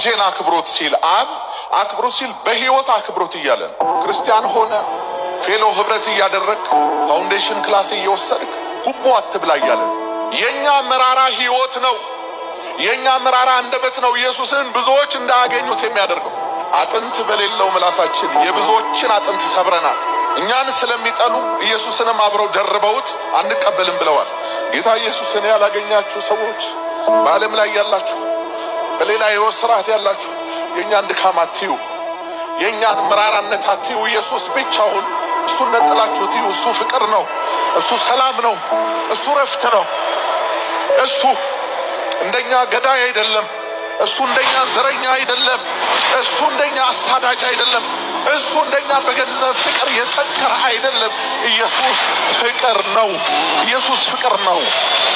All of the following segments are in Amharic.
ልጄን አክብሮት ሲል አብ አክብሮት ሲል በህይወት አክብሮት እያለን ክርስቲያን ሆነ ፌሎ ህብረት እያደረክ ፋውንዴሽን ክላስ እየወሰድክ ጉቦ አትብላ እያለን የኛ መራራ ህይወት ነው። የኛ መራራ አንደበት ነው ኢየሱስን ብዙዎች እንዳያገኙት የሚያደርገው። አጥንት በሌለው ምላሳችን የብዙዎችን አጥንት ሰብረናል። እኛን ስለሚጠሉ ኢየሱስንም አብረው ደርበውት አንቀበልም ብለዋል። ጌታ ኢየሱስን ያላገኛችሁ ሰዎች በዓለም ላይ ያላችሁ በሌላ ህይወት ስርዓት ያላችሁ የኛን ድካም አትዩ፣ የኛን መራራነት አትዩ። ኢየሱስ ብቻውን እሱን ነጥላችሁ ትዩ። እሱ ፍቅር ነው፣ እሱ ሰላም ነው፣ እሱ ረፍት ነው። እሱ እንደኛ ገዳይ አይደለም፣ እሱ እንደኛ ዘረኛ አይደለም፣ እሱ እንደኛ አሳዳጅ አይደለም፣ እሱ እንደኛ በገንዘብ ፍቅር የሰከረ አይደለም። ኢየሱስ ፍቅር ነው። ኢየሱስ ፍቅር ነው።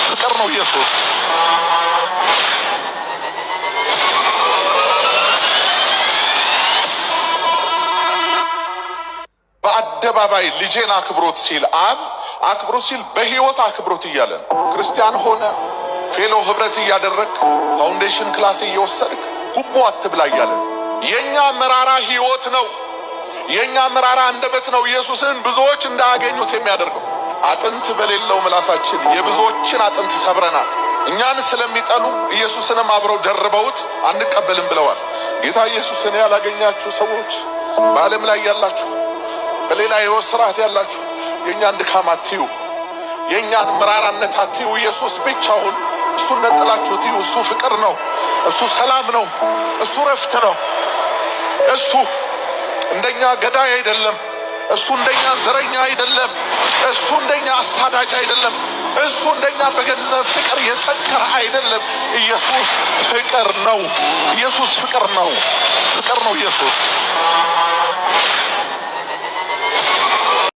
ፍቅር ነው ኢየሱስ። በአደባባይ ልጄን አክብሮት ሲል አብ አክብሮት ሲል በህይወት አክብሮት እያለን ክርስቲያን ሆነ ፌሎ ህብረት እያደረክ ፋውንዴሽን ክላስ እየወሰድክ ጉቦ አትብላ እያለን የኛ መራራ ህይወት ነው። የኛ መራራ አንደበት ነው ኢየሱስን ብዙዎች እንዳያገኙት የሚያደርገው። አጥንት በሌለው ምላሳችን የብዙዎችን አጥንት ሰብረናል። እኛን ስለሚጠሉ ኢየሱስንም አብረው ደርበውት አንቀበልም ብለዋል። ጌታ ኢየሱስን ያላገኛችሁ ሰዎች በዓለም ላይ ያላችሁ በሌላ ህይወት ስርዓት ያላችሁ የኛን ድካም አትዩ፣ የኛን መራራነት አትዩ። ኢየሱስ ብቻውን እሱን ነጥላችሁ ትዩ። እሱ ፍቅር ነው፣ እሱ ሰላም ነው፣ እሱ ረፍት ነው። እሱ እንደኛ ገዳይ አይደለም፣ እሱ እንደኛ ዘረኛ አይደለም፣ እሱ እንደኛ አሳዳጅ አይደለም፣ እሱ እንደኛ በገንዘብ ፍቅር የሰከረ አይደለም። ኢየሱስ ፍቅር ነው። ኢየሱስ ፍቅር ነው። ፍቅር ነው ኢየሱስ።